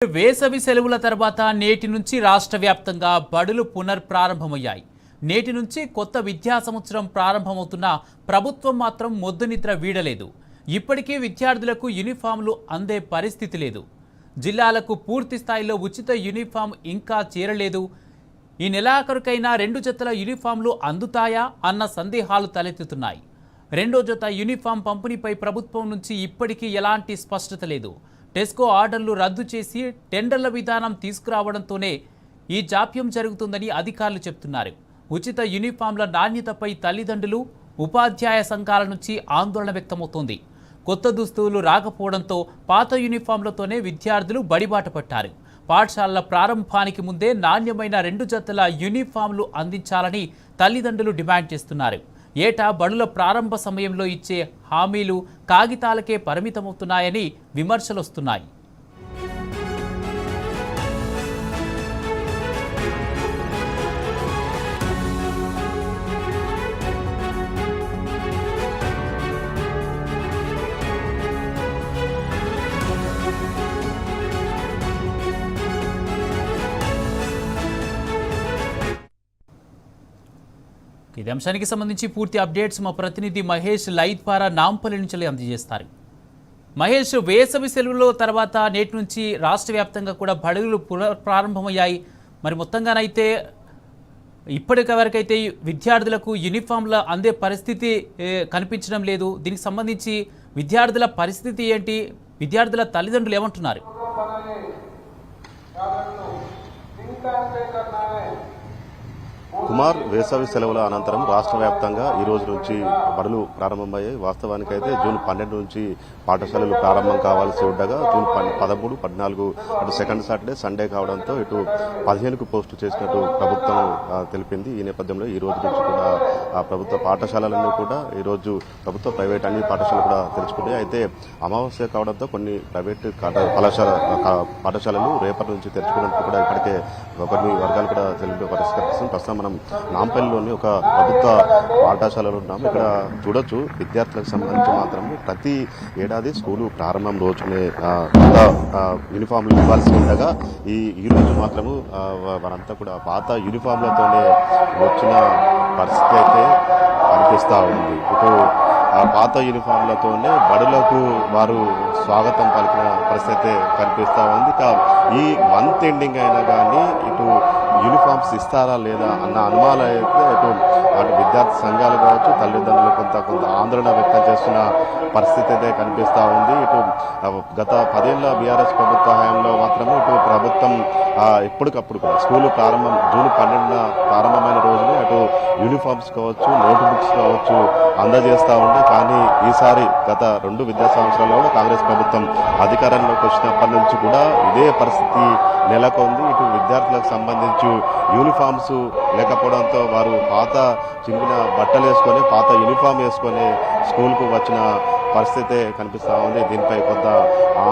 వేసవి సెలవుల తర్వాత నేటి నుంచి రాష్ట్ర వ్యాప్తంగా బడులు పునర్ప్రారంభమయ్యాయి. నేటి నుంచి కొత్త విద్యా సంవత్సరం ప్రారంభమవుతున్న ప్రభుత్వం మాత్రం మొద్దునిద్ర వీడలేదు. ఇప్పటికీ విద్యార్థులకు యూనిఫామ్లు అందే పరిస్థితి లేదు. జిల్లాలకు పూర్తి స్థాయిలో ఉచిత యూనిఫామ్ ఇంకా చేరలేదు. ఈ నెలాఖరుకైనా 2 జతల యూనిఫామ్లు అందుతాయా అన్న సందేహాలు తలెత్తుతున్నాయి. రెండో జత యూనిఫామ్ పంపిణీపై ప్రభుత్వం నుంచి ఇప్పటికీ ఎలాంటి స్పష్టత లేదు. టెస్కో ఆర్డర్లు రద్దు చేసి టెండర్ల విధానం తీసుకురావడంతోనే ఈ జాప్యం జరుగుతుందని అధికారులు చెబుతున్నారు. ఉచిత యూనిఫామ్ల నాణ్యతపై తల్లిదండ్రులు, ఉపాధ్యాయ సంఘాల నుంచి ఆందోళన వ్యక్తమవుతోంది. కొత్త దుస్తులు రాకపోవడంతో పాత యూనిఫామ్లతోనే విద్యార్థులు బడిబాట పట్టారు. పాఠశాలల ప్రారంభానికి ముందే నాణ్యమైన 2 జతల యూనిఫామ్లు అందించాలని తల్లిదండ్రులు డిమాండ్ చేస్తున్నారు. ఏటా బడుల ప్రారంభ సమయంలో ఇచ్చే హామీలు కాగితాలకే పరిమితమవుతున్నాయని విమర్శలొస్తున్నాయి. ఇదే అంశానికి సంబంధించి పూర్తి అప్డేట్స్ మా ప్రతినిధి మహేష్ లైవ్ ద్వారా నాంపల్లి నుంచి అందజేస్తారు. మహేష్, వేసవి సెలవుల తర్వాత నేటి నుంచి రాష్ట్ర వ్యాప్తంగా కూడా బడులు పునఃప్రారంభమయ్యాయి. మరి మొత్తంగానైతే ఇప్పటివరకైతే విద్యార్థులకు యూనిఫామ్ల అందే పరిస్థితి కనిపించడం లేదు. దీనికి సంబంధించి విద్యార్థుల పరిస్థితి ఏంటి? విద్యార్థుల తల్లిదండ్రులు ఏమంటున్నారు? కుమార్, వేసవి సెలవుల అనంతరం రాష్ట్ర వ్యాప్తంగా ఈ రోజు నుంచి బడులు ప్రారంభమయ్యాయి. వాస్తవానికి అయితే జూన్ 12 నుంచి పాఠశాలలు ప్రారంభం కావాల్సి ఉండగా జూన్ 13, 14 అటు సెకండ్ సాటర్డే, సండే కావడంతో ఇటు 15కు పోస్టు చేసినట్టు ప్రభుత్వం తెలిపింది. ఈ నేపథ్యంలో ఈ రోజు నుంచి కూడా ప్రభుత్వ పాఠశాలలన్నీ కూడా ఈ రోజు ప్రభుత్వ, ప్రైవేట్ అన్ని పాఠశాలలు కూడా తెరుచుకున్నాయి. అయితే అమావాస్య కావడంతో కొన్ని ప్రైవేట్ పాఠశాలలు రేపటి నుంచి తెరుచుకున్నట్టు కూడా ఇప్పటికే కొన్ని వర్గాలు కూడా తెలిపే పరిస్థితి. ప్రస్తుతం మనం నాంపల్లిలోని ఒక ప్రభుత్వ పాఠశాలలో ఉన్నాము. ఇక్కడ చూడొచ్చు, విద్యార్థులకు సంబంధించి మాత్రం ప్రతి ఏడాది స్కూలు ప్రారంభం రోజునే యూనిఫామ్లు ఇవ్వాల్సి ఉండగా ఈ రోజు మాత్రము వారంతా కూడా పాత యూనిఫామ్లతోనే వచ్చిన పరిస్థితి అయితే కనిపిస్తూ ఉంది. ఇటు పాత యూనిఫామ్లతోనే బడులకు వారు స్వాగతం పలికిన పరిస్థితి కనిపిస్తూ ఉంది. ఈ మంత్ ఎండింగ్ అయినా కానీ ఇటు యూనిఫామ్స్ ఇస్తారా లేదా అన్న అనుమానాలు అయితే అటు విద్యార్థి సంఘాలు కావచ్చు, తల్లిదండ్రులు కొంత ఆందోళన వ్యక్తం చేస్తున్న పరిస్థితి అయితే కనిపిస్తూ ఉంది. ఇటు గత 10 ఏళ్ల బీఆర్ఎస్ ప్రభుత్వ హయాంలో మాత్రమే ఇటు ప్రభుత్వం ఎప్పటికప్పుడు కూడా స్కూలు ప్రారంభం జూన్ 12 ప్రారంభమైన రోజునే అటు యూనిఫామ్స్ కావచ్చు, నోట్ బుక్స్ కావచ్చు అందజేస్తూ ఉండే. కానీ ఈసారి గత 2 విద్యా సంవత్సరాల్లో కాంగ్రెస్ ప్రభుత్వం అధికారంలోకి వచ్చినప్పటి నుంచి కూడా ఇదే పరిస్థితి నెలకొంది. ఇటు విద్యార్థులకు సంబంధించి యూనిఫామ్స్ లేకపోవడంతో వారు పాత చింపిన బట్టలు వేసుకొని, పాత యూనిఫామ్ వేసుకొని స్కూల్కు వచ్చిన పరిస్థితి కనిపిస్తూ ఉంది. దీనిపై కొంత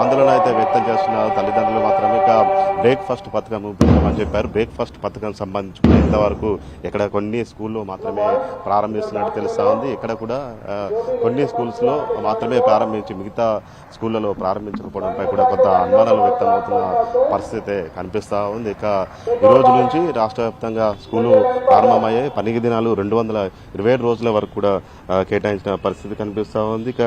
ఆందోళన అయితే వ్యక్తం చేస్తున్నారు తల్లిదండ్రులు. మాత్రమే ఇక బ్రేక్ఫాస్ట్ పథకం పెట్టమని చెప్పారు. బ్రేక్ఫాస్ట్ పథకం సంబంధించి ఇంతవరకు ఇక్కడ కొన్ని స్కూల్లో మాత్రమే ప్రారంభిస్తున్నట్టు తెలుస్తూ ఉంది. ఇక్కడ కూడా కొన్ని స్కూల్స్లో మాత్రమే ప్రారంభించి మిగతా స్కూళ్లలో ప్రారంభించకపోవడంపై కూడా కొంత అనుమానాలు వ్యక్తం అవుతున్న పరిస్థితి కనిపిస్తూ ఉంది. ఇక ఈ రోజు నుంచి రాష్ట్ర వ్యాప్తంగా స్కూలు ప్రారంభమయ్యాయి. పని దినాలు 227 రోజుల వరకు కూడా కేటాయించిన పరిస్థితి కనిపిస్తూ ఉంది. ఇక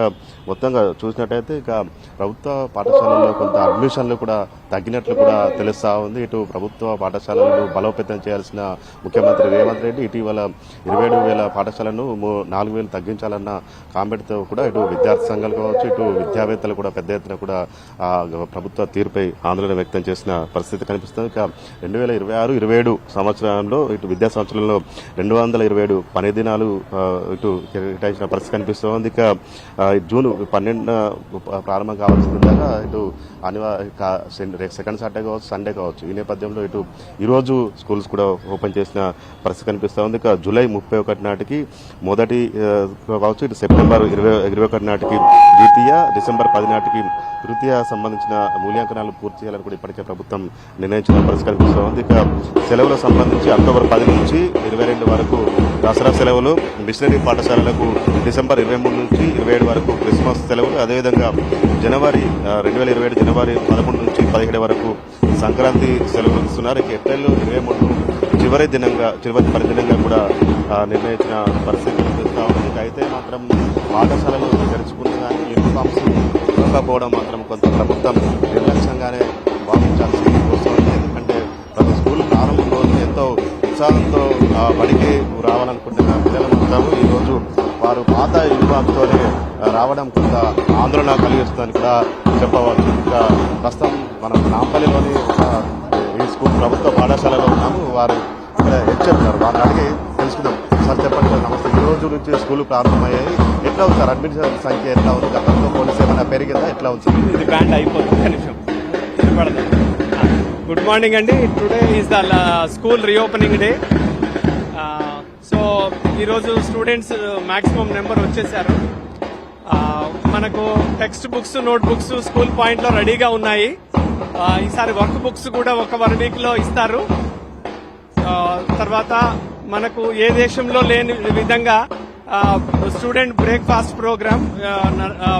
మొత్తంగా చూసినట్టయితే ఇక ప్రభుత్వ పాఠశాలల్లో కొంత అడ్మిషన్లు కూడా తగ్గినట్లు కూడా తెలుస్తూ ఉంది. ఇటు ప్రభుత్వ పాఠశాలలను బలోపేతం చేయాల్సిన ముఖ్యమంత్రి రేవంత్ రెడ్డి ఇటీవల 27,000 పాఠశాలను 4,000 తగ్గించాలన్న కామెంట్తో కూడా ఇటు విద్యార్థి సంఘాలు కావచ్చు, ఇటు విద్యావేత్తలు కూడా పెద్ద ఎత్తున కూడా ప్రభుత్వ తీరుపై ఆందోళన వ్యక్తం చేసిన పరిస్థితి కనిపిస్తుంది. ఇక 2026-27 సంవత్సరంలో ఇటు విద్యా సంవత్సరంలో 227 పని దినాలు ఇటు కేటాయించిన పరిస్థితి కనిపిస్తుంది. ఇక జూన్ 12 ప్రారంభం కావాల్సి ఉండగా ఇటు సెకండ్ సాటర్డే కావచ్చు, సండే కావచ్చు. ఈ నేపథ్యంలో ఇటు ఈరోజు స్కూల్స్ కూడా ఓపెన్ చేసిన పరిస్థితి కనిపిస్తూ ఉంది. ఇక జూలై 31 నాటికి మొదటి కావచ్చు, ఇటు సెప్టెంబర్ 21 నాటికి ద్వితీయ, డిసెంబర్ 10 నాటికి తృతీయ సంబంధించిన మూల్యాంకనాలు పూర్తి చేయాలని కూడా ఇప్పటికే ప్రభుత్వం నిర్ణయించిన పరిస్థితి కనిపిస్తూ ఉంది. ఇక సెలవులకు సంబంధించి అక్టోబర్ 10 నుంచి 22 వరకు దసరా సెలవులు, మిషనరీ పాఠశాలలకు డిసెంబర్ 23 నుంచి 27 వరకు క్రిస్మస్ సెలవులు, అదేవిధంగా జనవరి 2027 జనవరి 11 నుంచి 17 వరకు సంక్రాంతి సెలవులు ఇస్తున్నారు. ఇక ఏప్రిల్ 23 చివరి పరిదినంగా కూడా నిర్ణయించిన పరిస్థితి కనిపిస్తూ ఉంది. అయితే మాత్రం పాఠశాలలు తెరుచుకున్న కానీ యూనిఫామ్స్ ఇవ్వకపోవడం మాత్రం కొంత ప్రభుత్వం నిర్లక్ష్యంగానే భావించాల్సి వస్తుంది. ఎందుకంటే ప్రతి స్కూల్ ప్రారంభం రోజు ఎంతో ఉత్సాహంతో బడికి రావాలనుకుంటున్న పిల్లలు మొత్తం ఈరోజు వారు పాత యూనిఫామ్తోనే రావడం కొంత ఆందోళన కలిగిస్తుందని కూడా చెప్పవచ్చు. ఇంకా ప్రస్తుతం మనం నాంపల్లిలోని ఈ స్కూల్ ప్రభుత్వ పాఠశాలలో ఉన్నాము. వారు ఇక్కడ చెప్తున్నారు, వారిని అడిగి తెలుసుకుందాం. సార్ చెప్పండి సార్, నమస్తే. ఈ రోజు నుంచి స్కూల్ ప్రారంభమయ్యాయి. ఎట్లా ఉంది సార్ అడ్మిషన్ సంఖ్య ఎట్లా ఉంది? గతంలో పోలీసు ఏమైనా పెరిగిందా? ఎట్లా ఉంది? ఇది బ్యాండ్ అయిపోతుంది. నిమిషం గుడ్ మార్నింగ్ అండి. Today is the school reopening day. So ఈరోజు స్టూడెంట్స్ మ్యాక్సిమం నెంబర్ వచ్చేసారు. మనకు text books, note books school point లో రెడీగా ఉన్నాయి. ఈసారి వర్క్ బుక్స్ కూడా ఒక 1 వీక్ లో ఇస్తారు. తర్వాత మనకు ఏ దేశంలో లేని విధంగా student breakfast programme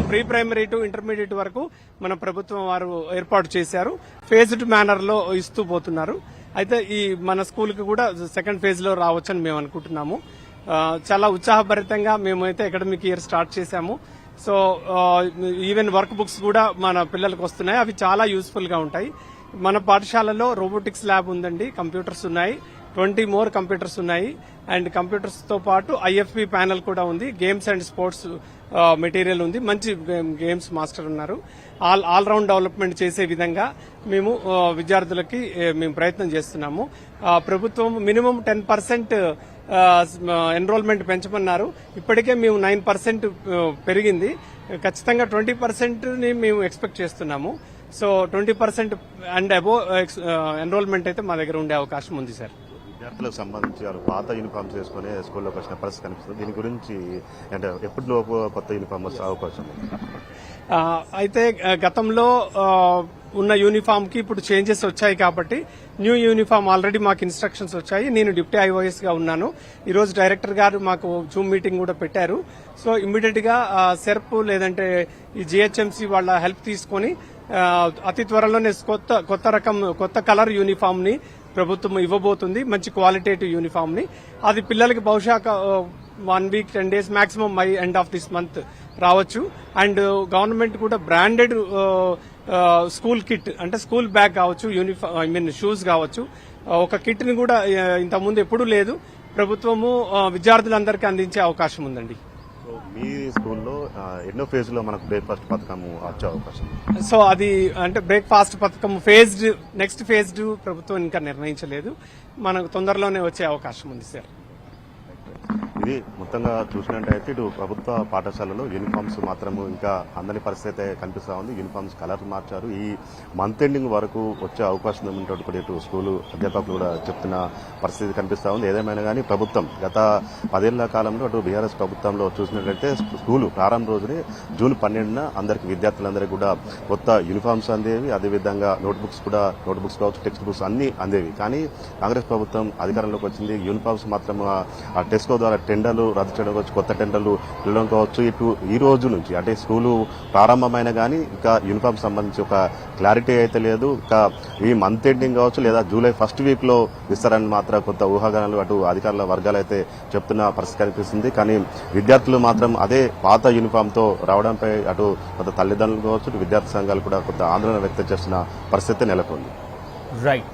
pre primary to intermediate వరకు మన ప్రభుత్వం వారు ఏర్పాటు చేశారు. ఫేజ్డ్ మేనర్ లో ఇస్తూ పోతున్నారు. అయితే ఈ మన స్కూల్ కి కూడా సెకండ్ ఫేజ్ లో రావచ్చని మేము అనుకుంటున్నాము. చాలా ఉత్సాహభరితంగా మేమైతే అకాడమిక్ ఇయర్ స్టార్ట్ చేశాము. సో ఈవెన్ వర్క్ బుక్స్ కూడా మన పిల్లలకు వస్తున్నాయి. అవి చాలా యూస్ఫుల్ గా ఉంటాయి. మన పాఠశాలలో రోబోటిక్స్ ల్యాబ్ ఉందండి, కంప్యూటర్స్ ఉన్నాయి, 20 మోర్ కంప్యూటర్స్ ఉన్నాయి. అండ్ కంప్యూటర్స్ తో పాటు ఐఎఫ్పి ప్యానెల్ కూడా ఉంది. గేమ్స్ అండ్ స్పోర్ట్స్ మెటీరియల్ ఉంది. మంచి గేమ్స్ మాస్టర్ ఉన్నారు. ఆల్ రౌండ్ డెవలప్మెంట్ చేసే విధంగా మేము విద్యార్థులకి మేము ప్రయత్నం చేస్తున్నాము. ప్రభుత్వం మినిమం 10% ఎన్రోల్మెంట్ పెంచమన్నారు. ఇప్పటికే మేము 9% పెరిగింది. ఖచ్చితంగా 20% ని మేము ఎక్స్పెక్ట్ చేస్తున్నాము. సో 20% అండ్ అబోవ్ ఎన్రోల్మెంట్ అయితే మా దగ్గర ఉండే అవకాశం ఉంది సార్. విద్యార్థులకు సంబంధించి వారు పాత యూనిఫామ్స్ వేసుకుని స్కూల్లోకి వచ్చిన పరిస్థితి కనిపిస్తుంది. దీని గురించి అంటే ఎప్పటిలోపు కొత్త యూనిఫామ్ వచ్చే అవకాశం ఉంది? అయితే గతంలో ఉన్న యూనిఫామ్ కి ఇప్పుడు చేంజెస్ వచ్చాయి కాబట్టి న్యూ యూనిఫామ్ ఆల్రెడీ మాకు ఇన్స్ట్రక్షన్స్ వచ్చాయి. నేను డిప్యూటీ ఐఓఎస్ గా ఉన్నాను. ఈ రోజు డైరెక్టర్ గారు మాకు జూమ్ మీటింగ్ కూడా పెట్టారు. సో ఇమ్మీడియట్ గా సెర్ప్ లేదంటే ఈ జిహెచ్ఎంసీ వాళ్ళ హెల్ప్ తీసుకొని అతి త్వరలోనే కొత్త కలర్ యూనిఫామ్ ని ప్రభుత్వం ఇవ్వబోతుంది. మంచి క్వాలిటేటివ్ యూనిఫామ్ ని. అది పిల్లలకి బహుశా 1 week 10 days maximum by end of this month రావచ్చు. అండ్ గవర్నమెంట్ కూడా బ్రాండెడ్ స్కూల్ కిట్ అంటే స్కూల్ బ్యాగ్ కావచ్చు, యూనిఫామ్ షూస్ కావచ్చు, ఒక కిట్ ని కూడా ఇంతకుముందు ఎప్పుడూ లేదు. ప్రభుత్వము విద్యార్థులందరికీ అందించే అవకాశం ఉందండి. మీ స్కూల్లో ఎన్నో ఫేజ్ లో మనకు బ్రేక్ఫాస్ట్ పథకం వచ్చే అవకాశం? సో అది అంటే బ్రేక్ఫాస్ట్ పథకం నెక్స్ట్ ఫేజ్డ్ ప్రభుత్వం ఇంకా నిర్ణయించలేదు. మనకు తొందరలోనే వచ్చే అవకాశం ఉంది సార్. ఇది మొత్తంగా చూసినట్టయితే ఇటు ప్రభుత్వ పాఠశాలలో యూనిఫామ్స్ మాత్రము ఇంకా అందని పరిస్థితి కనిపిస్తా ఉంది. యూనిఫామ్స్ కలర్ మార్చారు. ఈ మంత్ ఎండింగ్ వరకు వచ్చే అవకాశం ఉన్నట్టు కూడా ఇటు స్కూలు అధ్యాపకులు కూడా చెప్తున్న పరిస్థితి కనిపిస్తా ఉంది. ఏదేమైనా కానీ ప్రభుత్వం గత 10 ఏళ్ల కాలంలో అటు బీఆర్ఎస్ ప్రభుత్వంలో చూసినట్లయితే స్కూలు ప్రారంభ రోజునే జూన్ 12న అందరికి విద్యార్థులందరికీ కూడా కొత్త యూనిఫామ్స్ అందేవి. అదేవిధంగా నోట్బుక్స్ కావచ్చు, టెక్స్ట్ బుక్స్ అన్ని అందేవి. కానీ కాంగ్రెస్ ప్రభుత్వం అధికారంలోకి వచ్చింది. యూనిఫామ్స్ మాత్రం టెస్కో ద్వారా టెండర్లు రద్దు చేయడం కావచ్చు, కొత్త టెండర్లు వెళ్ళడం కావచ్చు. ఇటు ఈ రోజు నుంచి అంటే స్కూలు ప్రారంభమైన కానీ ఇంకా యూనిఫామ్ సంబంధించి ఒక క్లారిటీ అయితే లేదు. ఇంకా ఈ మంత్ ఎండింగ్ కావచ్చు లేదా జూలై ఫస్ట్ వీక్ లో ఇస్తారని మాత్రం కొంత ఊహాగానాలు అటు అధికారుల వర్గాలు అయితే చెప్తున్న పరిస్థితి కనిపిస్తుంది. కానీ విద్యార్థులు మాత్రం అదే పాత యూనిఫామ్ తో రావడంపై అటు కొంత తల్లిదండ్రులు కావచ్చు, విద్యార్థి సంఘాలు కూడా కొంత ఆందోళన వ్యక్తం చేస్తున్న పరిస్థితి నెలకొంది. రైట్.